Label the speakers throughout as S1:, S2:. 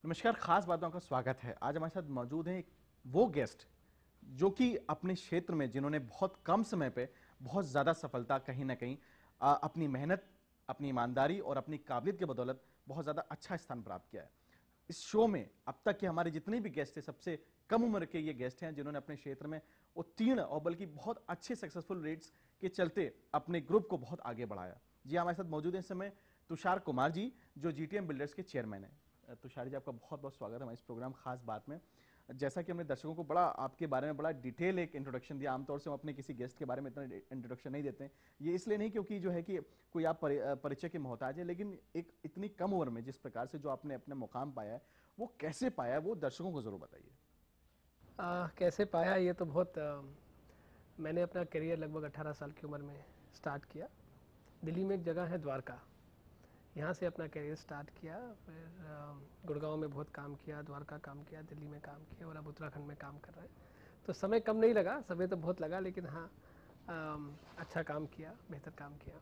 S1: नमस्कार, खास बातों का स्वागत है। आज हमारे साथ मौजूद हैं वो गेस्ट जो कि अपने क्षेत्र में जिन्होंने बहुत कम समय पे बहुत ज़्यादा सफलता कहीं ना कहीं अपनी मेहनत, अपनी ईमानदारी और अपनी काबिलियत के बदौलत बहुत ज़्यादा अच्छा स्थान प्राप्त किया है। इस शो में अब तक के हमारे जितने भी गेस्ट थे, सबसे कम उम्र के ये गेस्ट हैं जिन्होंने अपने क्षेत्र में उत्तीर्ण और बल्कि बहुत अच्छे सक्सेसफुल रेट्स के चलते अपने ग्रुप को बहुत आगे बढ़ाया। जी, हमारे साथ मौजूद हैं इस समय तुषार कुमार जी, जो जीटीएम बिल्डर्स के चेयरमैन हैं। तुषार जी, आपका बहुत बहुत स्वागत है हमारे इस प्रोग्राम खास बात में। जैसा कि हमने दर्शकों को बड़ा आपके बारे में बड़ा डिटेल एक इंट्रोडक्शन दिया, आमतौर से हम अपने किसी गेस्ट के बारे में इतना इंट्रोडक्शन नहीं देते हैं। ये इसलिए नहीं क्योंकि जो है कि कोई आप परिचय के मोहताज है, लेकिन एक इतनी कम उम्र में जिस प्रकार से जो आपने अपना मुकाम पाया है, वो कैसे पाया है, वो दर्शकों को जरूर बताइए।
S2: कैसे पाया ये तो बहुत मैंने अपना करियर लगभग 18 साल की उम्र में स्टार्ट किया। दिल्ली में एक जगह है द्वारका, यहाँ से अपना करियर स्टार्ट किया। फिर गुड़गांव में बहुत काम किया, द्वारका काम किया, दिल्ली में काम किया और अब उत्तराखंड में काम कर रहे हैं। तो समय कम नहीं लगा, समय तो बहुत लगा, लेकिन हाँ अच्छा काम किया, बेहतर काम किया।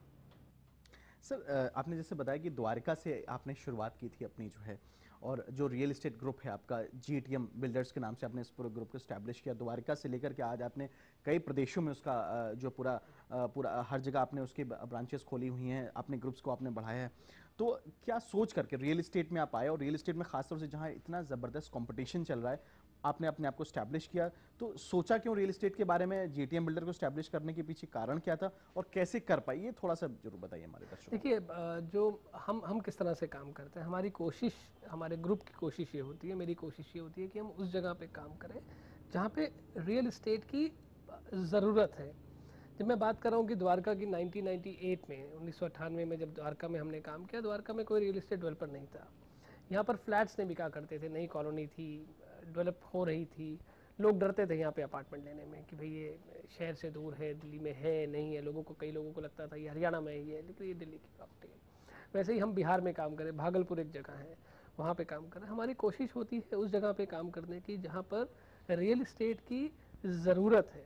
S1: सर, आपने जैसे बताया कि द्वारका से आपने शुरुआत की थी अपनी जो है, और जो रियल एस्टेट ग्रुप है आपका जीटीएम बिल्डर्स के नाम से आपने इस पूरे ग्रुप को स्टैब्लिश किया। द्वारका से लेकर के आज आपने कई प्रदेशों में उसका जो पूरा हर जगह आपने उसकी ब्रांचेस खोली हुई हैं, अपने ग्रुप्स को आपने बढ़ाया है। तो क्या सोच करके रियल एस्टेट में आप आए, और रियल एस्टेट में खासतौर से जहाँ इतना ज़बरदस्त कंपटीशन चल रहा है, आपने अपने आप को स्टैब्लिश किया, तो सोचा क्यों रियल एस्टेट के बारे में? जीटीएम बिल्डर को स्टैब्लिश करने के पीछे कारण क्या था और कैसे कर पाई, ये थोड़ा सा जरूर बताइए हमारे दर्शकों को।
S2: देखिए, जो हम किस तरह से काम करते हैं, हमारी कोशिश, हमारे ग्रुप की कोशिश ये होती है, मेरी कोशिश ये होती है कि हम उस जगह पे काम करें जहाँ पे रियल एस्टेट की ज़रूरत है। जब मैं बात कर रहा हूँ कि द्वारका की 1998 में 1998 में जब द्वारका में हमने काम किया, द्वारका में कोई रियल एस्टेट डेवलपर नहीं था। यहाँ पर फ्लैट्स नहीं बिका करते थे, नई कॉलोनी थी, डेवलप हो रही थी। लोग डरते थे यहाँ पे अपार्टमेंट लेने में कि भाई ये शहर से दूर है, दिल्ली में है नहीं है। कई लोगों को लगता था ये हरियाणा में ही है, लेकिन ये दिल्ली की प्रॉपर्टी है। वैसे ही हम बिहार में काम करें, भागलपुर एक जगह है, वहाँ पे काम करें। हमारी कोशिश होती है उस जगह पे काम करने की जहाँ पर रियल इस्टेट की ज़रूरत है,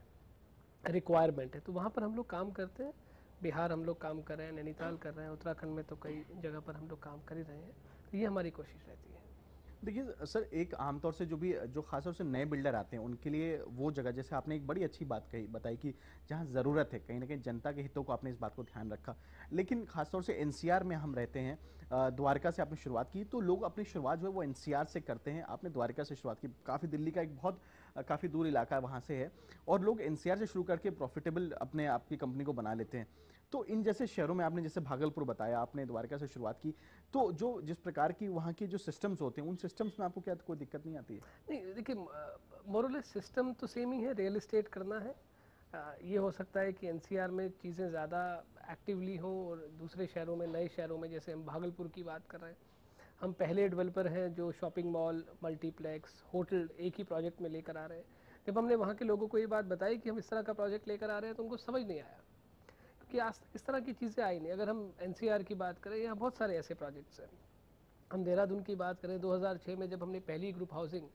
S2: रिक्वायरमेंट है, तो वहाँ पर हम लोग काम करते हैं। बिहार हम लोग काम कर रहे हैं, नैनीताल कर रहे हैं, उत्तराखंड में तो कई जगह पर हम लोग काम कर ही रहे हैं। तो ये हमारी कोशिश रहती है।
S1: देखिए सर, एक आमतौर से जो खासतौर से नए बिल्डर आते हैं उनके लिए वो जगह, जैसे आपने एक बड़ी अच्छी बात कही बताई कि जहाँ ज़रूरत है, कहीं ना कहीं जनता के हितों को आपने इस बात को ध्यान रखा। लेकिन खासतौर से एनसीआर में हम रहते हैं, द्वारका से आपने शुरुआत की, तो लोग अपनी शुरुआत जो है वो एनसीआर से करते हैं। आपने द्वारका से शुरुआत की, काफ़ी दिल्ली का एक बहुत काफ़ी दूर इलाका वहाँ से है, और लोग एनसीआर से शुरू करके प्रॉफिटेबल अपने आपकी कंपनी को बना लेते हैं। तो इन जैसे शहरों में आपने जैसे भागलपुर बताया, आपने द्वारका से शुरुआत की, तो जो जिस प्रकार की वहाँ की जो सिस्टम्स होते हैं, उन सिस्टम्स में आपको क्या कोई दिक्कत नहीं आती है?
S2: नहीं, देखिए, मोरलेस सिस्टम तो सेम ही है, रियल एस्टेट करना है। ये हो सकता है कि एनसीआर में चीज़ें ज़्यादा एक्टिवली हों और दूसरे शहरों में, नए शहरों में, जैसे हम भागलपुर की बात कर रहे हैं, हम पहले डेवलपर हैं जो शॉपिंग मॉल, मल्टीप्लेक्स, होटल एक ही प्रोजेक्ट में लेकर आ रहे हैं। जब हमने वहाँ के लोगों को ये बात बताई कि हम इस तरह का प्रोजेक्ट लेकर आ रहे हैं, तो उनको समझ नहीं आया, क्योंकि आज तक इस तरह की चीज़ें आई नहीं। अगर हम एनसीआर की बात करें, यहाँ बहुत सारे ऐसे प्रोजेक्ट्स हैं। हम देहरादून की बात करें, 2006 में जब हमने पहली ग्रुप हाउसिंग,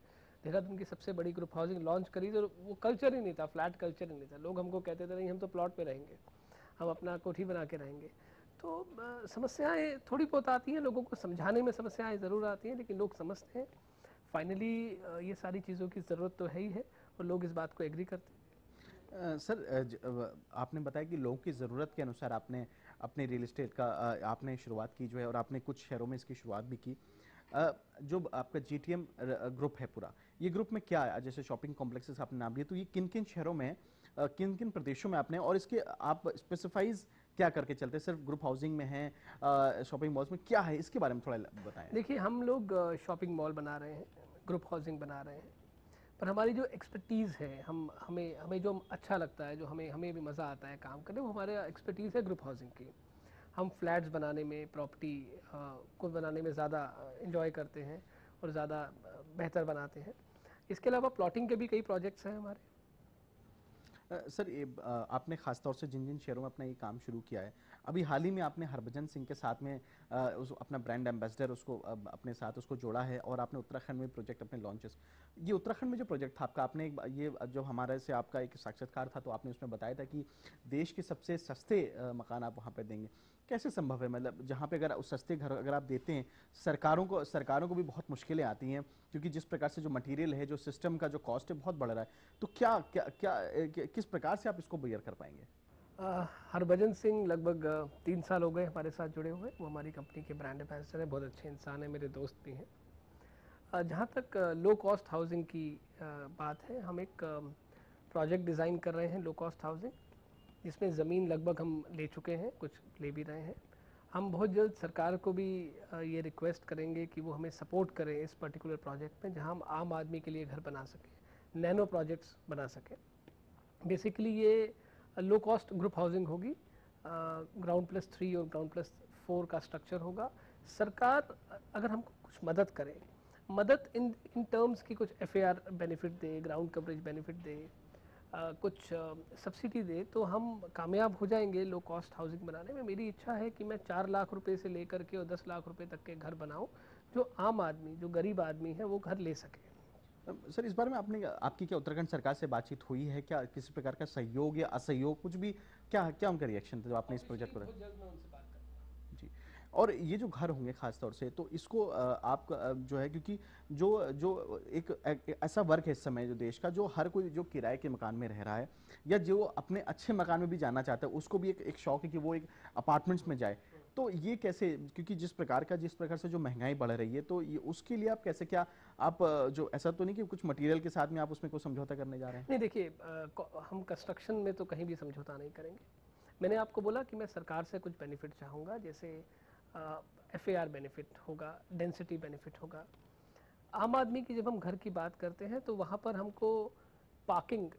S2: देहरादून की सबसे बड़ी ग्रुप हाउसिंग लॉन्च करी, तो वो कल्चर ही नहीं था, फ्लैट कल्चर ही नहीं था। लोग हमको कहते थे नहीं, हम तो प्लॉट पे रहेंगे, हम अपना कोठी बना के रहेंगे। तो समस्याएं थोड़ी बहुत आती हैं, लोगों को समझाने में समस्याएं ज़रूर आती हैं, लेकिन लोग समझते हैं। फाइनली ये सारी चीज़ों की ज़रूरत तो है ही है, और लोग इस बात को एग्री करते हैं।
S1: सर, आपने बताया कि लोगों की ज़रूरत के अनुसार आपने अपने रियल एस्टेट का आपने शुरुआत की जो है, और आपने कुछ शहरों में इसकी शुरुआत भी की। जो आपका जीटीएम ग्रुप है पूरा, ये ग्रुप में क्या है? जैसे शॉपिंग कॉम्प्लेक्सेस आपने नाम लिया, तो ये किन किन शहरों में है, किन किन प्रदेशों में आपने, और इसके आप स्पेसिफाइज क्या करके चलते हैं? सिर्फ ग्रुप हाउसिंग में है, शॉपिंग मॉल्स में क्या है, इसके बारे में थोड़ा बताएं।
S2: देखिए, हम लोग शॉपिंग मॉल बना रहे हैं, ग्रुप हाउसिंग बना रहे हैं, पर हमारी जो एक्सपर्टीज़ है, हम हमें हमें जो अच्छा लगता है, जो हमें हमें भी मज़ा आता है काम करने, वो हमारे एक्सपर्टीज़ है ग्रुप हाउसिंग की। हम फ्लैट्स बनाने में, प्रॉपर्टी को बनाने में ज़्यादा इंजॉय करते हैं और ज़्यादा बेहतर बनाते हैं। इसके अलावा प्लॉटिंग के भी कई प्रोजेक्ट्स हैं हमारे।
S1: सर, आपने खास तौर से जिन जिन शहरों में अपना ये काम शुरू किया है, अभी हाल ही में आपने हरभजन सिंह के साथ में उस अपना ब्रांड एम्बेसडर उसको अपने साथ उसको जोड़ा है, और आपने उत्तराखंड में प्रोजेक्ट अपने लॉन्चेस, ये उत्तराखंड में जो प्रोजेक्ट था आपका, आपने ये जो हमारे से आपका एक साक्षात्कार था, तो आपने उसमें बताया था कि देश के सबसे सस्ते मकान आप वहाँ पर देंगे। कैसे संभव है? मतलब जहाँ पे अगर उस सस्ते घर अगर आप देते हैं, सरकारों को भी बहुत मुश्किलें आती हैं, क्योंकि जिस प्रकार से जो मटेरियल है, जो सिस्टम का जो कॉस्ट है बहुत बढ़ रहा है। तो क्या क्या क्या किस प्रकार से आप इसको बियर कर पाएंगे?
S2: हरभजन सिंह लगभग 3 साल हो गए हमारे साथ जुड़े हुए। वो हमारी कंपनी के ब्रांड एम्बेसडर हैं, बहुत अच्छे इंसान हैं, मेरे दोस्त भी हैं। जहाँ तक लो कॉस्ट हाउसिंग की बात है, हम एक प्रोजेक्ट डिज़ाइन कर रहे हैं लो कॉस्ट हाउसिंग, जिसमें ज़मीन लगभग हम ले चुके हैं, कुछ ले भी रहे हैं। हम बहुत जल्द सरकार को भी ये रिक्वेस्ट करेंगे कि वो हमें सपोर्ट करें इस पर्टिकुलर प्रोजेक्ट में, जहाँ हम आम आदमी के लिए घर बना सकें, नैनो प्रोजेक्ट्स बना सकें। बेसिकली ये लो कॉस्ट ग्रुप हाउसिंग होगी, ग्राउंड+3 और ग्राउंड+4 का स्ट्रक्चर होगा। सरकार अगर हमको कुछ मदद करे, मदद इन टर्म्स की कुछ FAR बेनिफिट दे, ग्राउंड कवरेज बेनिफिट दे, कुछ सब्सिडी दे, तो हम कामयाब हो जाएंगे लो कॉस्ट हाउसिंग बनाने में। मेरी इच्छा है कि मैं 4 लाख रुपए से लेकर के और 10 लाख रुपए तक के घर बनाऊं, जो आम आदमी, जो गरीब आदमी है, वो घर ले सके।
S1: सर, इस बारे में आपकी क्या उत्तराखंड सरकार से बातचीत हुई है? क्या किसी प्रकार का सहयोग या असहयोग कुछ भी, क्या क्या उनका रिएक्शन था जब आपने इस प्रोजेक्ट को?
S2: बहुत जल्द मैं उनसे बात करूंगा।
S1: जी। और ये जो घर होंगे खास तौर से, तो इसको आप जो है, क्योंकि जो जो एक ऐसा वर्ग है इस समय जो देश का, जो हर कोई जो किराए के मकान में रह रहा है या जो अपने अच्छे मकान में भी जाना चाहता है, उसको भी एक शौक है कि वो एक अपार्टमेंट्स में जाए। तो ये कैसे, क्योंकि जिस प्रकार से जो महंगाई बढ़ रही है, तो ये उसके लिए आप कैसे, क्या आप जो ऐसा तो नहीं कि कुछ मटेरियल के साथ में आप उसमें कोई समझौता करने जा रहे हैं?
S2: नहीं, देखिए, हम कंस्ट्रक्शन में तो कहीं भी समझौता नहीं करेंगे। मैंने आपको बोला कि मैं सरकार से कुछ बेनिफिट चाहूँगा, जैसे FAR बेनिफिट होगा, डेंसिटी बेनिफिट होगा। आम आदमी की जब हम घर की बात करते हैं, तो वहाँ पर हमको पार्किंग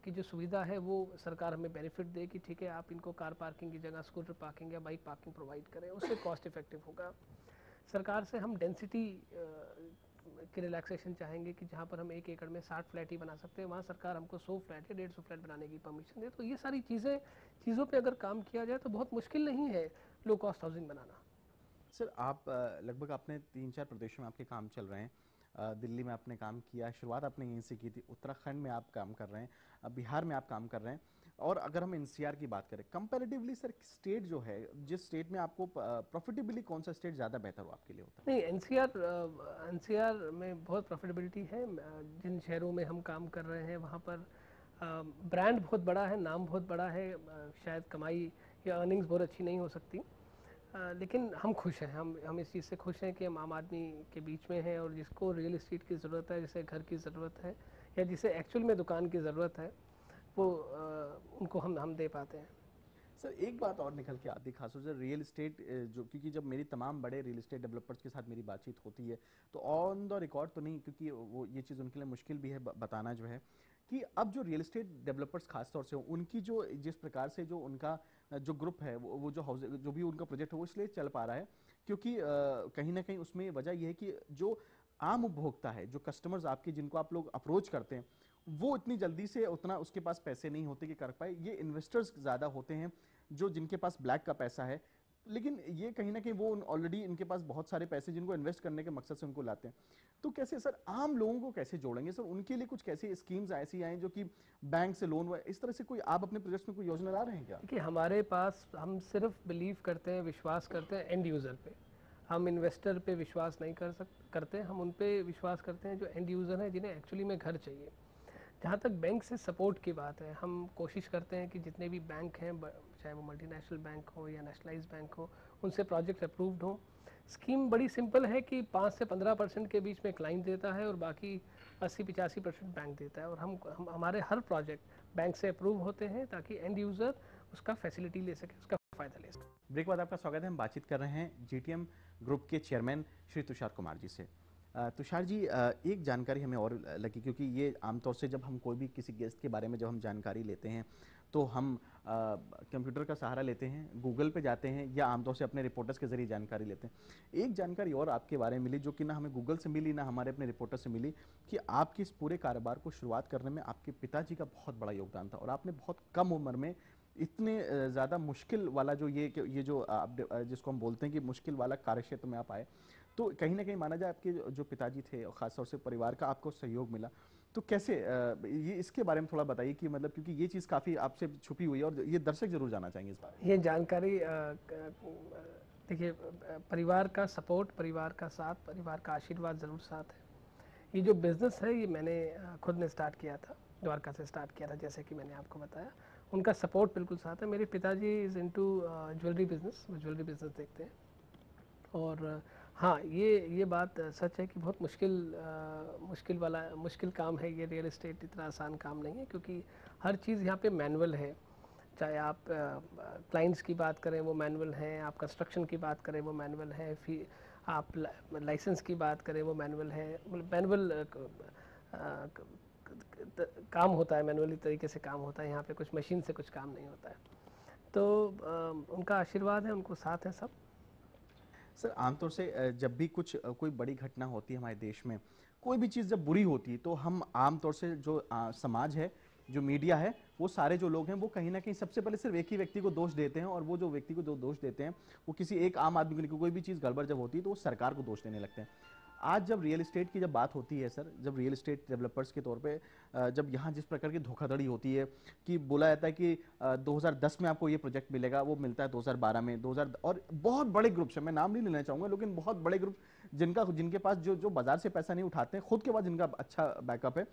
S2: की जो सुविधा है, वो सरकार हमें बेनिफिट दे कि ठीक है, आप इनको कार पार्किंग की जगह स्कूटर पार्किंग या बाइक पार्किंग प्रोवाइड करें, उससे कॉस्ट इफेक्टिव होगा। सरकार से हम डेंसिटी की रिलैक्सेशन चाहेंगे कि जहाँ पर हम 1 एकड़ में 60 फ्लैट ही बना सकते हैं, वहाँ सरकार हमको 100 फ्लैट या 150 फ्लैट बनाने की परमिशन दे। तो ये सारी चीज़ों पे अगर काम किया जाए तो बहुत मुश्किल नहीं है लो कॉस्ट हाउसिंग बनाना।
S1: सर, आप लगभग आपने 3-4 प्रदेशों में आपके काम चल रहे हैं। दिल्ली में आपने काम किया, शुरुआत आपने यहीं से की थी, उत्तराखंड में आप काम कर रहे हैं, बिहार में आप काम कर रहे हैं। और अगर हम NCR की बात करें कंपैरेटिवली, सर स्टेट जो है, जिस स्टेट में आपको प्रॉफिटेबली कौन सा स्टेट ज़्यादा बेहतर हो आपके लिए होता
S2: नहीं, NCR में बहुत प्रॉफिटेबिलिटी है। जिन शहरों में हम काम कर रहे हैं, वहाँ पर ब्रांड बहुत बड़ा है, नाम बहुत बड़ा है, शायद कमाई या अर्निंग्स बहुत अच्छी नहीं हो सकती, लेकिन हम खुश हैं। हम इस चीज़ से खुश हैं कि हम आम आदमी के बीच में हैं, और जिसको रियल एस्टेट की ज़रूरत है, जिसे घर की ज़रूरत है, या जिसे एक्चुअल में दुकान की ज़रूरत है, वो उनको हम दे पाते हैं।
S1: सर, एक बात और निकल के आती है खासतौर से रियल एस्टेट, जो क्योंकि जब मेरी तमाम बड़े रियल एस्टेट डेवलपर्स के साथ मेरी बातचीत होती है, तो ऑन द रिकॉर्ड तो नहीं, क्योंकि वो ये चीज़ उनके लिए मुश्किल भी है बताना, जो है कि अब जो रियल एस्टेट डेवलपर्स खासतौर से उनकी जो जिस प्रकार से जो उनका जो ग्रुप है, वो जो हाउस जो भी उनका प्रोजेक्ट है, वो इसलिए चल पा रहा है क्योंकि कहीं ना कहीं उसमें वजह यह है कि जो आम उपभोक्ता है, जो कस्टमर्स आपके जिनको आप लोग अप्रोच करते हैं, वो इतनी जल्दी से उतना उसके पास पैसे नहीं होते कि कर पाए। ये इन्वेस्टर्स ज़्यादा होते हैं जो जिनके पास ब्लैक का पैसा है, लेकिन ये कहीं ना कहीं वो ऑलरेडी इनके पास बहुत सारे पैसे जिनको इन्वेस्ट करने के मकसद से उनको लाते हैं। तो कैसे सर आम लोगों को कैसे जोड़ेंगे सर? उनके लिए कुछ कैसी स्कीम्स ऐसी आए जो कि बैंक से लोन, इस तरह से कोई आप अपने प्रोजेक्ट्स में कोई योजना ला रहे हैं क्या?
S2: देखिए, हमारे पास, हम सिर्फ बिलीव करते हैं, विश्वास करते हैं एंड यूज़र पे। हम इन्वेस्टर पे विश्वास नहीं करते, हम उन पे विश्वास करते हैं जो एंड यूज़र हैं, जिन्हें एक्चुअली में घर चाहिए। जहाँ तक बैंक से सपोर्ट की बात है, हम कोशिश करते हैं कि जितने भी बैंक हैं, चाहे वो मल्टीनेशनल बैंक हो या नेशनलाइज बैंक हो, उनसे प्रोजेक्ट अप्रूव्ड हो। स्कीम बड़ी सिंपल है कि 5 से 15% के बीच में क्लाइंट देता है, और बाकी 80-85% बैंक देता है। और हम हमारे हर प्रोजेक्ट बैंक से अप्रूव होते हैं, ताकि एंड यूज़र उसका फैसिलिटी ले सके, उसका फ़ायदा ले सके।
S1: ब्रेक बाद आपका स्वागत है। हम बातचीत कर रहे हैं GTM ग्रुप के चेयरमैन श्री तुषार कुमार जी से। तुषार जी, एक जानकारी हमें और लगी, क्योंकि ये आमतौर से जब हम कोई भी किसी गेस्ट के बारे में जब हम जानकारी लेते हैं, तो हम कंप्यूटर का सहारा लेते हैं, गूगल पे जाते हैं, या आमतौर से अपने रिपोर्टर्स के जरिए जानकारी लेते हैं। एक जानकारी और आपके बारे में मिली, जो कि ना हमें गूगल से मिली ना हमारे अपने रिपोर्टर से मिली, कि आपके इस पूरे कारोबार को शुरुआत करने में आपके पिताजी का बहुत बड़ा योगदान था, और आपने बहुत कम उम्र में इतने ज़्यादा मुश्किल वाला जो ये जो आप जिसको हम बोलते हैं कि मुश्किल वाला कार्यक्षेत्र में आप आए, तो कहीं ना कहीं माना जाए आपके जो पिताजी थे और ख़ासतौर से परिवार का आपको सहयोग मिला। तो तो कैसे ये इसके बारे में थोड़ा बताइए कि मतलब क्योंकि ये चीज़ काफ़ी आपसे छुपी हुई है और ये दर्शक ज़रूर जानना चाहेंगे इस बारे में।
S2: ये जानकारी देखिए, परिवार का सपोर्ट, परिवार का साथ, परिवार का आशीर्वाद ज़रूर साथ है। ये जो बिज़नेस है ये मैंने खुद ने स्टार्ट किया था, द्वारका से स्टार्ट किया था, जैसे कि मैंने आपको बताया। उनका सपोर्ट बिल्कुल साथ है। मेरे पिताजी इज़ इनटू ज्वेलरी बिज़नेस, वो ज्वेलरी बिज़नेस देखते हैं। और हाँ, ये बात सच है कि बहुत मुश्किल काम है ये। रियल एस्टेट इतना आसान काम नहीं है, क्योंकि हर चीज़ यहाँ पे मैनुअल है। चाहे आप क्लाइंट्स की बात करें वो मैनुअल है, आप कंस्ट्रक्शन की बात करें वो मैनुअल है, फिर आप लाइसेंस की बात करें वो मैनुअल है। मतलब मैनुअल काम होता है, मैनुअली तरीके से काम होता है। यहाँ पे कुछ मशीन से कुछ काम नहीं होता है। तो उनका आशीर्वाद है, उनको साथ है सब।
S1: सर आमतौर से जब भी कोई बड़ी घटना होती है हमारे देश में, कोई भी चीज़ जब बुरी होती है तो हम आमतौर से जो समाज है, जो मीडिया है, वो सारे जो लोग हैं वो कहीं ना कहीं सबसे पहले सिर्फ एक ही व्यक्ति को दोष देते हैं, और वो जो व्यक्ति को जो दोष देते हैं वो किसी एक आम आदमी को नहीं। कोई भी चीज़ गड़बड़ जब होती है तो वो सरकार को दोष देने लगते हैं। आज जब रियल एस्टेट की जब बात होती है सर, जब रियल एस्टेट डेवलपर्स के तौर पे जब यहाँ जिस प्रकार की धोखाधड़ी होती है कि बोला जाता है कि 2010 में आपको ये प्रोजेक्ट मिलेगा, वो मिलता है 2012 में, 2000 और बहुत बड़े ग्रुप्स हैं, मैं नाम नहीं लेना चाहूँगा, लेकिन बहुत बड़े ग्रुप जिनके पास जो बाजार से पैसा नहीं उठाते हैं, खुद के पास जिनका अच्छा बैकअप है,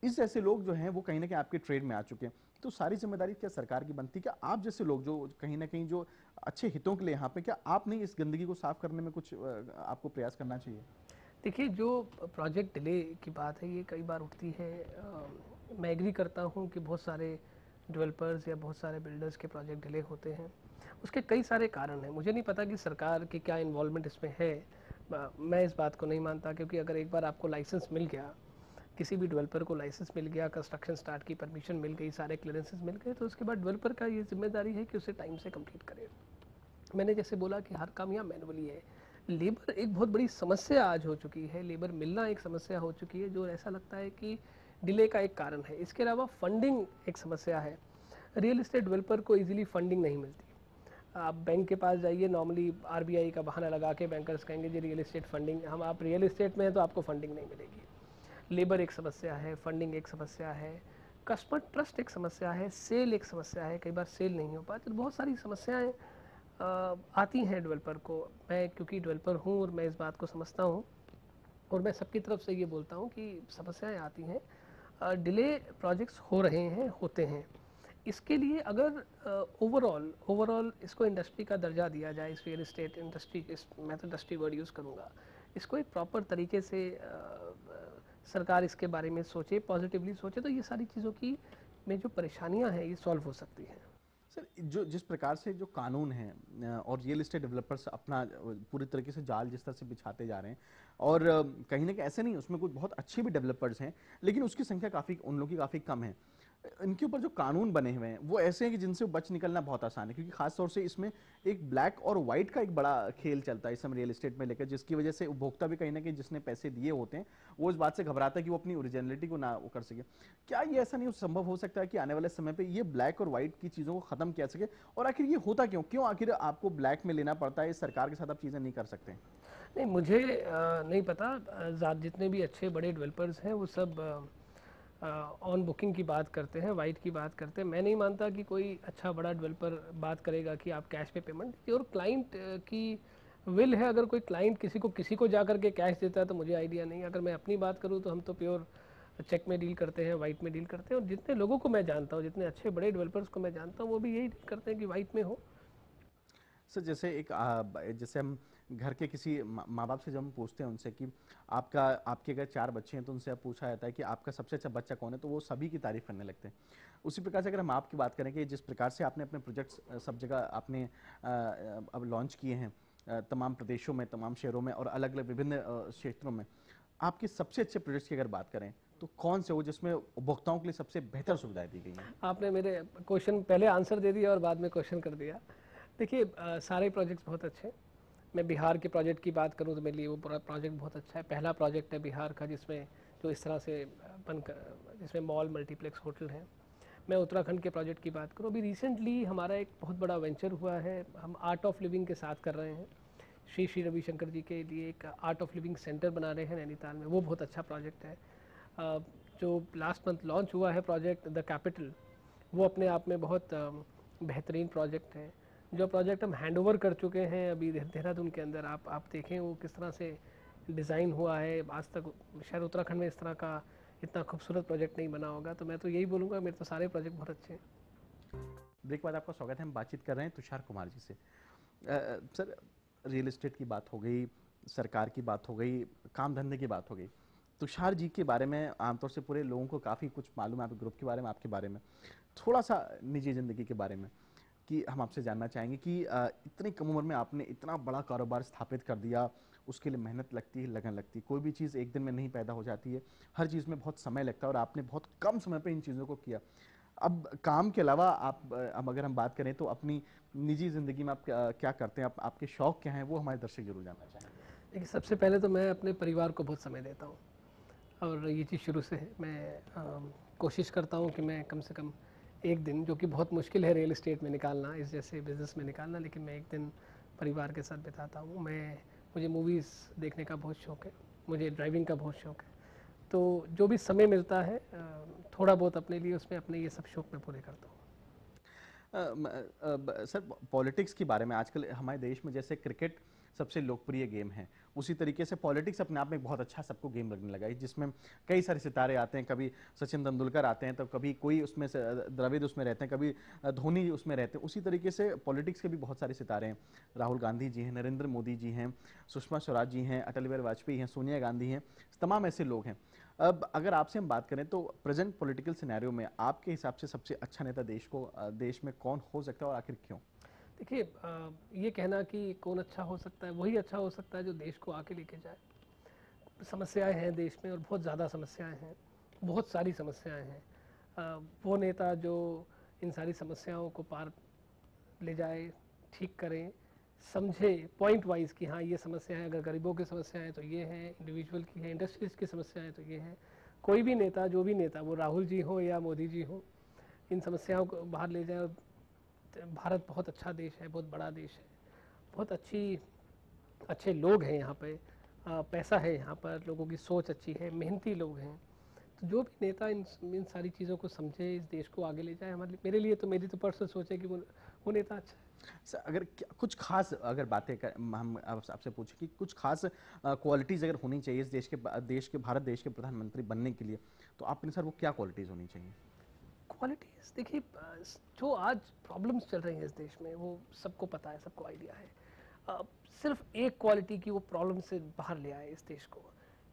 S1: इस ऐसे लोग जो हैं वो कहीं ना कहीं आपके ट्रेड में आ चुके हैं। तो सारी जिम्मेदारी क्या सरकार की बनती है? क्या आप जैसे लोग जो कहीं ना कहीं जो अच्छे हितों के लिए यहाँ पे, क्या आप नहीं इस गंदगी को साफ करने में कुछ आपको प्रयास करना चाहिए?
S2: देखिए, जो प्रोजेक्ट डिले की बात है ये कई बार उठती है। मैं एग्री करता हूँ कि बहुत सारे डेवलपर्स या बहुत सारे बिल्डर्स के प्रोजेक्ट डिले होते हैं। उसके कई सारे कारण हैं। मुझे नहीं पता कि सरकार की क्या इन्वॉल्वमेंट इसमें है। मैं इस बात को नहीं मानता, क्योंकि अगर एक बार आपको लाइसेंस मिल गया, किसी भी डेवलपर को लाइसेंस मिल गया, कंस्ट्रक्शन स्टार्ट की परमिशन मिल गई, सारे क्लियरेंसेस मिल गए, तो उसके बाद डेवलपर का ये जिम्मेदारी है कि उसे टाइम से कंप्लीट करे। मैंने जैसे बोला कि हर काम यहाँ मैनुअली है। लेबर एक बहुत बड़ी समस्या आज हो चुकी है, लेबर मिलना एक समस्या हो चुकी है, जो ऐसा लगता है कि डिले का एक कारण है। इसके अलावा फंडिंग एक समस्या है। रियल एस्टेट डेवलपर को इजीली फंडिंग नहीं मिलती। आप बैंक के पास जाइए, नॉर्मली आरबीआई का बहाना लगा के बैंकर्स कहेंगे जी रियल एस्टेट फंडिंग, हम आप रियल एस्टेट में हैं तो आपको फंडिंग नहीं मिलेगी। लेबर एक समस्या है, फंडिंग एक समस्या है, कस्टमर ट्रस्ट एक समस्या है, सेल एक समस्या है, कई बार सेल नहीं हो पाती। तो बहुत सारी समस्याएं आती हैं डेवलपर को। मैं क्योंकि डेवलपर हूँ और मैं इस बात को समझता हूँ, और मैं सबकी तरफ से ये बोलता हूँ कि समस्याएं आती हैं, डिले प्रोजेक्ट्स हो रहे हैं, होते हैं। इसके लिए अगर ओवरऑल इसको इंडस्ट्री का दर्जा दिया जाए, इस रियल एस्टेट इंडस्ट्री, मैं तो इंडस्ट्री वर्ड यूज़ करूँगा, इसको एक प्रॉपर तरीके से सरकार इसके बारे में सोचे, पॉजिटिवली सोचे, तो ये सारी चीज़ों की में जो परेशानियां हैं ये सॉल्व हो सकती हैं।
S1: सर जो जिस प्रकार से जो कानून है और रियल एस्टेट डेवलपर्स अपना पूरी तरीके से जाल जिस तरह से बिछाते जा रहे हैं, और कहीं ना कहीं ऐसे नहीं, उसमें कुछ बहुत अच्छे भी डेवलपर्स हैं, लेकिन उसकी संख्या काफ़ी उन लोगों की काफ़ी कम है। इनके ऊपर जो कानून बने हुए हैं वो ऐसे हैं कि जिनसे बच निकलना बहुत आसान है, क्योंकि खास तौर से इसमें एक ब्लैक और वाइट का एक बड़ा खेल चलता है इस समय रियल एस्टेट में लेकर, जिसकी वजह से उपभोक्ता भी कहीं ना कहीं जिसने पैसे दिए होते हैं वो इस बात से घबराता है कि वो अपनी ओरिजिनलिटी को ना वो कर सके। क्या ये ऐसा नहीं संभव हो सकता है कि आने वाले समय पे ये ब्लैक और व्हाइट की चीज़ों को खत्म किया सके? और आखिर ये होता क्यों क्यों आखिर आपको ब्लैक में लेना पड़ता है? सरकार के साथ आप चीज़ें नहीं कर सकते?
S2: नहीं, मुझे नहीं पता। जितने भी अच्छे बड़े डेवलपर्स हैं वो सब ऑन बुकिंग की बात करते हैं, वाइट की बात करते हैं। मैं नहीं मानता कि कोई अच्छा बड़ा डेवलपर बात करेगा कि आप कैश पे पेमेंट दीजिए। और क्लाइंट की विल है, अगर कोई क्लाइंट किसी को जा करके कैश देता है तो मुझे आइडिया नहीं। अगर मैं अपनी बात करूँ तो हम तो प्योर चेक में डील करते हैं, वाइट में डील करते हैं। और जितने लोगों को मैं जानता हूँ, जितने अच्छे बड़े डेवलपर्स को मैं जानता हूँ, वो भी यही डील करते हैं कि वाइट में हो।
S1: सर जैसे जैसे हम घर के किसी माँ बाप से जब हम पूछते हैं उनसे कि आपके अगर 4 बच्चे हैं तो उनसे अब पूछा जाता है कि आपका सबसे अच्छा बच्चा कौन है, तो वो सभी की तारीफ करने लगते हैं। उसी प्रकार से अगर हम आपकी बात करें कि जिस प्रकार से आपने अपने प्रोजेक्ट्स सब जगह आपने अब लॉन्च किए हैं, तमाम प्रदेशों में, तमाम शहरों में और अलग अलग विभिन्न क्षेत्रों में, आपके सबसे अच्छे प्रोजेक्ट्स की अगर बात करें तो कौन से हो जिसमें उपभोक्ताओं के लिए सबसे बेहतर सुविधाएं दी गई हैं?
S2: आपने मेरे क्वेश्चन पहले आंसर दे दिया और बाद में क्वेश्चन कर दिया। देखिए, सारे प्रोजेक्ट्स बहुत अच्छे हैं। मैं बिहार के प्रोजेक्ट की बात करूं तो मेरे लिए वो पूरा प्रोजेक्ट बहुत अच्छा है। पहला प्रोजेक्ट है बिहार का जिसमें जो इस तरह से जिसमें मॉल मल्टीप्लेक्स होटल है। मैं उत्तराखंड के प्रोजेक्ट की बात करूं, अभी रिसेंटली हमारा एक बहुत बड़ा वेंचर हुआ है, हम आर्ट ऑफ लिविंग के साथ कर रहे हैं। श्री श्री रविशंकर जी के लिए एक आर्ट ऑफ लिविंग सेंटर बना रहे हैं नैनीताल में, वो बहुत अच्छा प्रोजेक्ट है। जो लास्ट मंथ लॉन्च हुआ है प्रोजेक्ट द कैपिटल, वो अपने आप में बहुत बेहतरीन प्रोजेक्ट है। जो प्रोजेक्ट हम हैंडओवर कर चुके हैं अभी देहरादून के अंदर, आप देखें वो किस तरह से डिज़ाइन हुआ है। आज तक शायद उत्तराखंड में इस तरह का इतना खूबसूरत प्रोजेक्ट नहीं बना होगा। तो मैं तो यही बोलूँगा, मेरे तो सारे प्रोजेक्ट बहुत अच्छे हैं।
S1: ब्रेक बाद आपका स्वागत है। हम बातचीत कर रहे हैं तुषार कुमार जी से। सर, रियल एस्टेट की बात हो गई, सरकार की बात हो गई, काम धंधे की बात हो गई। तुषार जी के बारे में आमतौर से पूरे लोगों को काफ़ी कुछ मालूम है, आपके ग्रुप के बारे में, आपके बारे में। थोड़ा सा निजी ज़िंदगी के बारे में कि हम आपसे जानना चाहेंगे कि इतनी कम उम्र में आपने इतना बड़ा कारोबार स्थापित कर दिया। उसके लिए मेहनत लगती है, लगन लगती है। कोई भी चीज़ एक दिन में नहीं पैदा हो जाती है, हर चीज़ में बहुत समय लगता है और आपने बहुत कम समय पे इन चीज़ों को किया। अब काम के अलावा आप अब अगर हम बात करें तो अपनी निजी ज़िंदगी में आप क्या करते हैं? आपके शौक क्या हैं? वो हमारे दर्शक ज़रूर जानना चाहेंगे।
S2: देखिए, सबसे पहले तो मैं अपने परिवार को बहुत समय देता हूँ, और ये चीज़ शुरू से है। मैं कोशिश करता हूँ कि मैं कम से कम एक दिन, जो कि बहुत मुश्किल है रियल एस्टेट में निकालना, इस जैसे बिज़नेस में निकालना, लेकिन मैं एक दिन परिवार के साथ बिताता हूँ। मुझे मूवीज़ देखने का बहुत शौक़ है, मुझे ड्राइविंग का बहुत शौक़ है। तो जो भी समय मिलता है थोड़ा बहुत अपने लिए, उसमें अपने ये सब शौक़ मैं पूरे करता हूँ।
S1: सर, पॉलिटिक्स के बारे में आजकल हमारे देश में जैसे क्रिकेट सबसे लोकप्रिय गेम है, उसी तरीके से पॉलिटिक्स अपने आप में एक बहुत अच्छा सबको गेम लगने लगा है, जिसमें कई सारे सितारे आते हैं। कभी सचिन तेंदुलकर आते हैं, तो कभी कोई उसमें से द्रविड़ उसमें रहते हैं, कभी धोनी उसमें रहते हैं। उसी तरीके से पॉलिटिक्स के भी बहुत सारे सितारे हैं। राहुल गांधी जी हैं, नरेंद्र मोदी जी हैं, सुषमा स्वराज जी हैं, अटल बिहारी वाजपेयी हैं, सोनिया गांधी हैं, तमाम ऐसे लोग हैं। अब अगर आपसे हम बात करें तो प्रेजेंट पॉलिटिकल सिनेरियो में आपके हिसाब से सबसे अच्छा नेता देश में कौन हो सकता है और आखिर क्यों?
S2: देखिए, ये कहना कि कौन अच्छा हो सकता है, वही अच्छा हो सकता है जो देश को आगे लेके जाए। समस्याएं हैं देश में, और बहुत ज़्यादा समस्याएं हैं, बहुत सारी समस्याएं हैं। वो नेता जो इन सारी समस्याओं को पार ले जाए, ठीक करें, समझे पॉइंट वाइज कि हाँ ये समस्या है, अगर गरीबों की समस्या है तो ये है, इंडिविजुअल की है, इंडस्ट्रीज की समस्या है तो ये है। कोई भी नेता, जो भी नेता, वो राहुल जी हो या मोदी जी हो, इन समस्याओं को बाहर ले जाए। और भारत बहुत अच्छा देश है, बहुत बड़ा देश है, बहुत अच्छे लोग हैं यहाँ पे, पैसा है यहाँ पर, लोगों की सोच अच्छी है, मेहनती लोग हैं। तो जो भी नेता इन सारी चीज़ों को समझे, इस देश को आगे ले जाए, मेरे लिए तो, मेरी तो पर्सनल सोच है कि वो नेता अच्छा है।
S1: सर, अगर कुछ खास अगर बातें हम आपसे पूछें कि कुछ खास क्वालिटीज़ अगर होनी चाहिए इस भारत देश के प्रधानमंत्री बनने के लिए, तो आपके सर वो क्या क्वालिटीज़ होनी चाहिए?
S2: क्वालिटीज़ देखिए, जो आज प्रॉब्लम्स चल रही हैं इस देश में, वो सबको पता है, सबको आइडिया है। सिर्फ एक क्वालिटी की, वो प्रॉब्लम से बाहर ले आए इस देश को।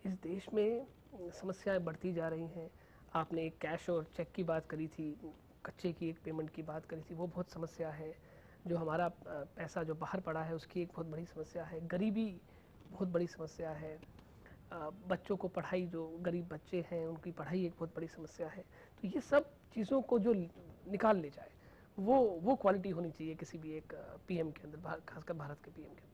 S2: इस देश में समस्याएं बढ़ती जा रही हैं। आपने एक कैश और चेक की बात करी थी, कच्चे की एक पेमेंट की बात करी थी, वो बहुत समस्या है। जो हमारा पैसा जो बाहर पड़ा है, उसकी एक बहुत बड़ी समस्या है। गरीबी बहुत बड़ी समस्या है। बच्चों को पढ़ाई, जो गरीब बच्चे हैं उनकी पढ़ाई एक बहुत बड़ी समस्या है। तो ये सब चीज़ों को जो निकाल ले जाए, वो क्वालिटी होनी चाहिए किसी भी एक पीएम के अंदर, खासकर भारत के पीएम के अंदर।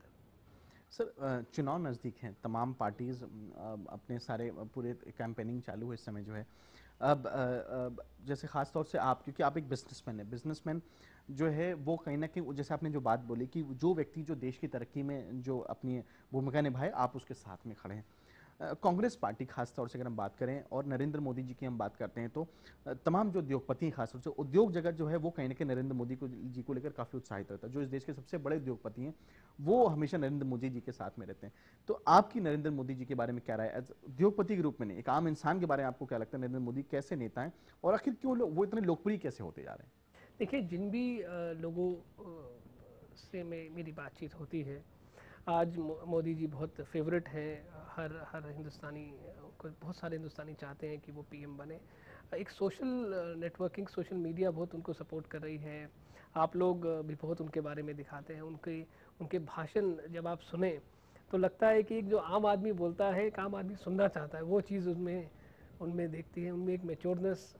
S1: सर, चुनाव नज़दीक हैं, तमाम पार्टीज़ अपने सारे पूरे कैंपेनिंग चालू है इस समय जो है। अब जैसे ख़ास तौर से आप, क्योंकि आप एक बिजनेसमैन हैं, बिजनेसमैन जो है वो कहीं ना कहीं, जैसे आपने जो बात बोली कि जो व्यक्ति जो देश की तरक्की में जो अपनी भूमिका निभाए, आप उसके साथ में खड़े हैं। कांग्रेस पार्टी खास तौर से अगर हम बात करें और नरेंद्र मोदी जी की हम बात करते हैं, तो तमाम जो उद्योगपति हैं, खासतौर से उद्योग जगत जो है वो कहीं ना कहीं नरेंद्र मोदी जी को लेकर काफ़ी उत्साहित रहता है। जो इस देश के सबसे बड़े उद्योगपति हैं वो हमेशा नरेंद्र मोदी जी के साथ में रहते हैं। तो आपकी नरेंद्र मोदी जी के बारे में क्या राय है, एज उद्योगपति के रूप में नहीं, एक आम इंसान के बारे में आपको क्या लगता है, नरेंद्र मोदी कैसे नेता हैं और आखिर क्यों वो इतने लोकप्रिय कैसे होते जा रहे हैं?
S2: देखिए, जिन भी लोगों से मेरी बातचीत होती है, आज मोदी जी बहुत फेवरेट हैं। हर हिंदुस्तानी को, बहुत सारे हिंदुस्तानी चाहते हैं कि वो पीएम बने। एक सोशल नेटवर्किंग, सोशल मीडिया बहुत उनको सपोर्ट कर रही है। आप लोग भी बहुत उनके बारे में दिखाते हैं। उनके भाषण जब आप सुने तो लगता है कि एक जो आम आदमी बोलता है, एक आम आदमी सुनना चाहता है, वो चीज़ उनमें देखती है। उनमें एक मैच्योरनेस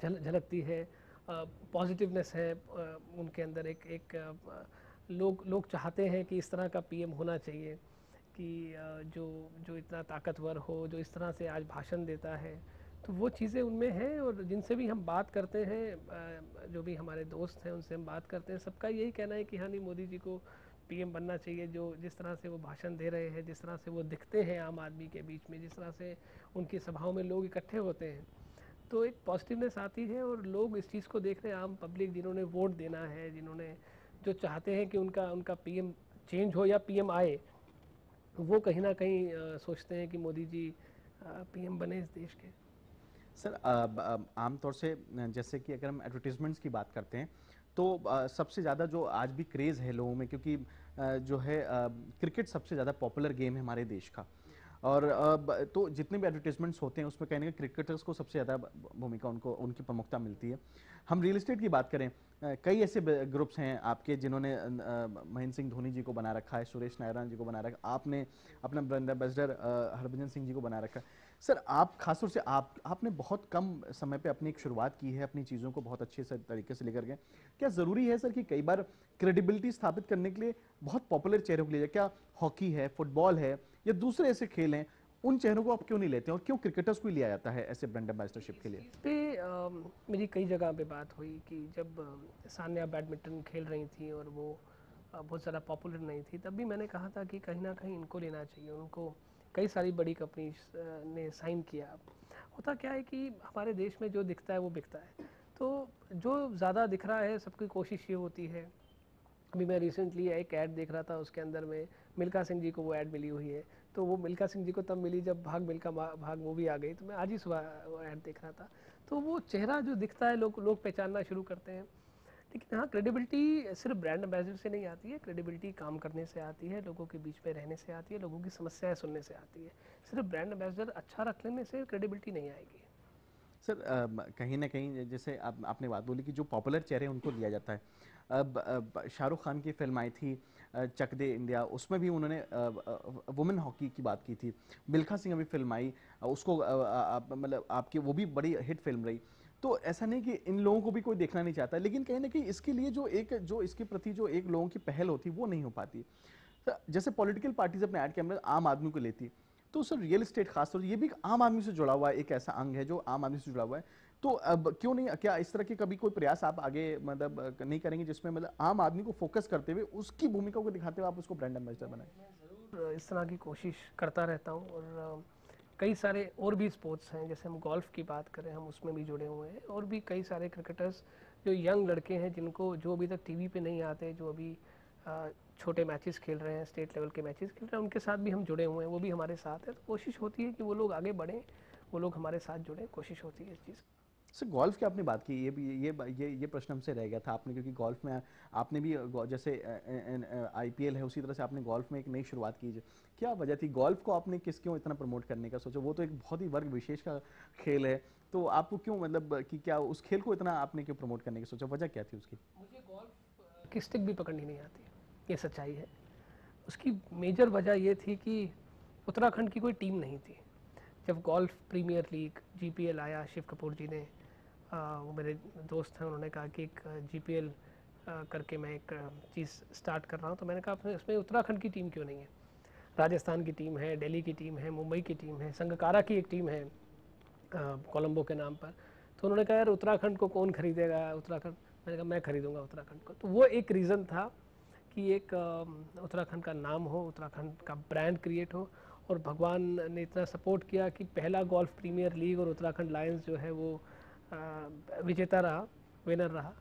S2: झलकती है, पॉजिटिवनेस है उनके अंदर। लोग चाहते हैं कि इस तरह का पीएम होना चाहिए, कि जो इतना ताकतवर हो, जो इस तरह से आज भाषण देता है। तो वो चीज़ें उनमें हैं। और जिनसे भी हम बात करते हैं, जो भी हमारे दोस्त हैं उनसे हम बात करते हैं, सबका यही कहना है कि हाँ नहीं, मोदी जी को पीएम बनना चाहिए, जो जिस तरह से वो भाषण दे रहे हैं, जिस तरह से वो दिखते हैं आम आदमी के बीच में, जिस तरह से उनकी सभाओं में लोग इकट्ठे होते हैं, तो एक पॉजिटिवनेस आती है और लोग इस चीज़ को देख रहे हैं। आम पब्लिक जिन्होंने वोट देना है, जिन्होंने जो चाहते हैं कि उनका उनका पीएम चेंज हो या पीएम आए, वो कहीं ना कहीं सोचते हैं कि मोदी जी पीएम बने इस देश के।
S1: सर आमतौर से जैसे कि अगर हम एडवर्टीजमेंट्स की बात करते हैं तो सबसे ज़्यादा जो आज भी क्रेज़ है लोगों में, क्योंकि जो है क्रिकेट सबसे ज़्यादा पॉपुलर गेम है हमारे देश का। और तो जितने भी एडवर्टीजमेंट्स होते हैं उसमें कहने का क्रिकेटर्स को सबसे ज़्यादा भूमिका उनको उनकी प्रमुखता मिलती है। हम रियल एस्टेट की बात करें, कई ऐसे ग्रुप्स हैं आपके जिन्होंने महेंद्र सिंह धोनी जी को बना रखा है, सुरेश नारायण जी को बना रखा है, आपने अपना ब्रांड एम्बेसडर हरभजन सिंह जी को बना रखा है। सर आप खासतौर से आपने बहुत कम समय पे अपनी एक शुरुआत की है, अपनी चीज़ों को बहुत अच्छे से तरीके से लेकर गए। क्या ज़रूरी है सर कि कई बार क्रेडिबिलिटी स्थापित करने के लिए बहुत पॉपुलर चेहरों को लिया जाए? क्या हॉकी है, फुटबॉल है या दूसरे ऐसे खेल हैं, उन चेहरों को आप क्यों नहीं लेते और क्यों क्रिकेटर्स को ही लिया जाता है ऐसे ब्रांड एम्बेसडरशिप के लिए?
S2: इस पे मेरी कई जगह पे बात हुई कि जब सान्या बैडमिंटन खेल रही थी और वो बहुत ज़्यादा पॉपुलर नहीं थी, तब भी मैंने कहा था कि कहीं ना कहीं इनको लेना चाहिए। उनको कई सारी बड़ी कंपनीज ने साइन किया। होता क्या है कि हमारे देश में जो दिखता है वो बिकता है, तो जो ज़्यादा दिख रहा है सबकी कोशिश ये होती है। अभी मैं रिसेंटली एक ऐड देख रहा था, उसके अंदर में मिल्खा सिंह जी को वो ऐड मिली हुई है, तो वो मिल्खा सिंह जी को तब मिली जब भाग मिल्खा भाग मूवी आ गई, तो मैं आज ही सुबह वो ऐड देख रहा था। तो वो चेहरा जो दिखता है लोग पहचानना शुरू करते हैं। लेकिन हाँ, क्रेडिबिलिटी सिर्फ ब्रांड एम्बेसडर से नहीं आती है, क्रेडिबिलिटी काम करने से आती है, लोगों के बीच में रहने से आती है, लोगों की समस्याएं सुनने से आती है। सिर्फ ब्रांड एम्बेसडर अच्छा रख लेने से क्रेडिबिलिटी नहीं आएगी।
S1: सर कहीं ना कहीं जैसे आपने बात बोली कि जो पॉपुलर चेहरे हैं, उनको लिया जाता है। अब शाहरुख खान की फिल्म आई थी चक दे इंडिया, उसमें भी उन्होंने वुमेन हॉकी की बात की थी। मिल्खा सिंह अभी फिल्म आई, उसको मतलब आपकी वो भी बड़ी हिट फिल्म रही। तो ऐसा नहीं कि इन लोगों को भी कोई देखना नहीं चाहता, लेकिन कहीं ना कहीं इसके लिए जो इसके प्रति जो एक लोगों की पहल होती वो नहीं हो पाती। तो जैसे पॉलिटिकल पार्टीज अपने ऐड कैमरे आम आदमी को लेती, तो सर रियल एस्टेट खासतौर से ये भी आम आदमी से जुड़ा हुआ है, एक ऐसा अंग है जो आम आदमी से जुड़ा हुआ है। तो अब क्यों नहीं, क्या इस तरह के कभी कोई प्रयास आप आगे मतलब नहीं करेंगे जिसमें मतलब आम आदमी को फोकस करते हुए उसकी भूमिका को दिखाते हुए आप उसको ब्रांड एम्बेसडर बनाएं?
S2: ज़रूर इस तरह की कोशिश करता रहता हूँ। और कई सारे और भी स्पोर्ट्स हैं, जैसे हम गोल्फ की बात करें, हम उसमें भी जुड़े हुए हैं। और भी कई सारे क्रिकेटर्स जो यंग लड़के हैं, जो अभी तक टीवी पे नहीं आते, जो अभी छोटे मैचेस खेल रहे हैं, स्टेट लेवल के मैचेस खेल रहे हैं, उनके साथ भी हम जुड़े हुए हैं, वो भी हमारे साथ है। तो कोशिश होती है कि वो लोग आगे बढ़ें, वो लोग हमारे साथ जुड़ें, कोशिश होती है इस चीज़।
S1: सर गोल्फ की आपने बात की, ये भी ये प्रश्न हमसे रह गया था आपने, क्योंकि गोल्फ में आपने भी जैसे आईपीएल है उसी तरह से आपने गोल्फ में एक नई शुरुआत की। क्या वजह थी गोल्फ को आपने क्यों इतना प्रमोट करने का सोचा? वो तो एक बहुत ही वर्ग विशेष का खेल है, तो आपको क्यों मतलब कि क्या उस खेल को इतना आपने क्यों प्रमोट करने की सोचा, वजह क्या थी उसकी?
S2: मुझे गोल्फ की स्टिक भी पकड़नी नहीं आती, ये सच्चाई है। उसकी मेजर वजह ये थी कि उत्तराखंड की कोई टीम नहीं थी। जब गोल्फ प्रीमियर लीग जीपीएल आया, शिव कपूर जी ने वो मेरे दोस्त हैं, उन्होंने कहा कि एक जीपीएल करके मैं एक चीज़ स्टार्ट कर रहा हूँ। तो मैंने कहा इसमें उत्तराखंड की टीम क्यों नहीं है? राजस्थान की टीम है, दिल्ली की टीम है, मुंबई की टीम है, संगकारा की एक टीम है कोलंबो के नाम पर। तो उन्होंने कहा यार उत्तराखंड को कौन खरीदेगा उत्तराखंड? मैंने कहा मैं खरीदूंगा उत्तराखंड को। तो वो एक रीज़न था कि एक उत्तराखंड का नाम हो, उत्तराखंड का ब्रांड क्रिएट हो। और भगवान ने इतना सपोर्ट किया कि पहला गोल्फ प्रीमियर लीग और उत्तराखंड लायंस जो है वो विजेता रहा, विनर रहा।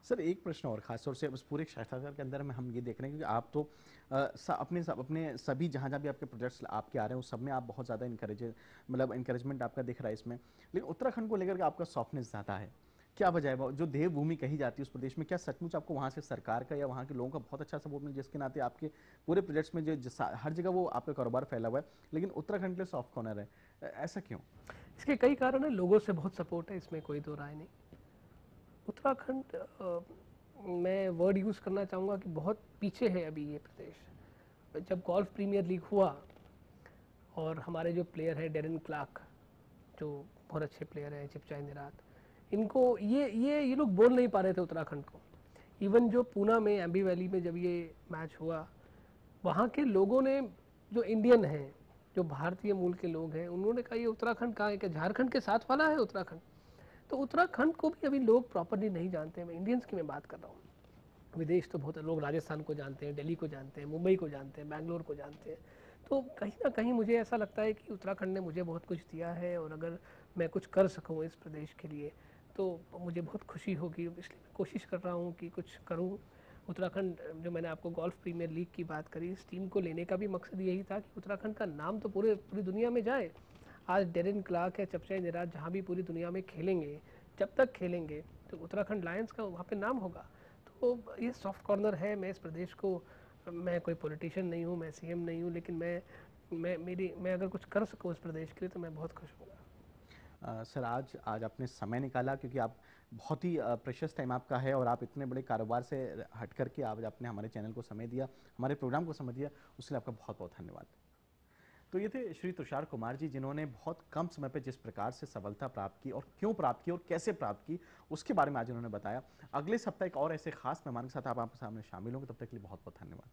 S1: सर एक प्रश्न और खासतौर से उस पूरे साक्षात्कार के अंदर में हम ये देख रहे हैं कि आप तो अपने सभी जहाँ जहाँ भी आपके प्रोजेक्ट्स आपके आ रहे हैं उस सब में आप बहुत ज़्यादा इंकरेजमेंट आपका दिख रहा है इसमें, लेकिन उत्तराखंड को लेकर के आपका सॉफ्टनेस ज़्यादा है। क्या वजह है? जो देवभूमि कही जाती है उस प्रदेश में, क्या सचमुच आपको वहाँ से सरकार का या वहाँ के लोगों का बहुत अच्छा सपोर्ट मिला, जिसके नाते आपके पूरे प्रोजेक्ट्स में हर जगह वो आपका कारोबार फैला हुआ है, लेकिन उत्तराखंड के लिए सॉफ्ट कॉर्नर है? ऐसा क्यों?
S2: इसके कई कारण है, लोगों से बहुत सपोर्ट है, इसमें कोई दो राय नहीं। उत्तराखंड मैं वर्ड यूज़ करना चाहूँगा कि बहुत पीछे है अभी ये प्रदेश। जब गोल्फ प्रीमियर लीग हुआ और हमारे जो प्लेयर हैं डेरिन क्लार्क, जो बहुत अच्छे प्लेयर हैं, चिपचाई निरात, इनको ये लोग बोल नहीं पा रहे थे उत्तराखंड को। इवन जो पूना में एम्बी वैली में जब ये मैच हुआ, वहाँ के लोगों ने, जो इंडियन हैं, जो भारतीय मूल के लोग हैं, उन्होंने कहा ये उत्तराखंड कहाँ है? क्या झारखंड के साथ वाला है उत्तराखंड? तो उत्तराखंड को भी अभी लोग प्रॉपरली नहीं जानते हैं। मैं इंडियंस की मैं बात कर रहा हूँ। विदेश तो बहुत लोग राजस्थान को जानते हैं, दिल्ली को जानते हैं, मुंबई को जानते हैं, बैंगलोर को जानते हैं। तो कहीं न कहीं मुझे ऐसा लगता है कि उत्तराखंड ने मुझे बहुत कुछ दिया है, और अगर मैं कुछ कर सकूँ इस प्रदेश के लिए, तो मुझे बहुत खुशी होगी। इसलिए मैं कोशिश कर रहा हूँ कि कुछ करूँ। उत्तराखंड, जो मैंने आपको गोल्फ प्रीमियर लीग की बात करी, इस टीम को लेने का भी मकसद यही था कि उत्तराखंड का नाम तो पूरी दुनिया में जाए। आज डेरेन क्लार्क है, चपचाई निराज जहाँ भी पूरी दुनिया में खेलेंगे, जब तक खेलेंगे, तो उत्तराखंड लायंस का वहाँ पे नाम होगा। तो ये सॉफ्ट कॉर्नर है। मैं इस प्रदेश को, मैं कोई पॉलिटिशियन नहीं हूँ, मैं सीएम नहीं हूँ, लेकिन मैं अगर कुछ कर सकूँ इस प्रदेश के लिए, तो मैं बहुत खुश हूँगा।
S1: सर, आज आज आपने समय निकाला, क्योंकि आप बहुत ही प्रेशियस टाइम आपका है और आप इतने बड़े कारोबार से हट करके आज आपने हमारे चैनल को समय दिया, हमारे प्रोग्राम को समय दिया, उसके लिए आपका बहुत बहुत धन्यवाद। तो ये थे श्री तुषार कुमार जी, जिन्होंने बहुत कम समय पे जिस प्रकार से सफलता प्राप्त की और क्यों प्राप्त की और कैसे प्राप्त की, उसके बारे में आज उन्होंने बताया। अगले सप्ताह एक और ऐसे खास मेहमान के साथ आप सामने शामिल होंगे। तब तक के लिए बहुत बहुत धन्यवाद।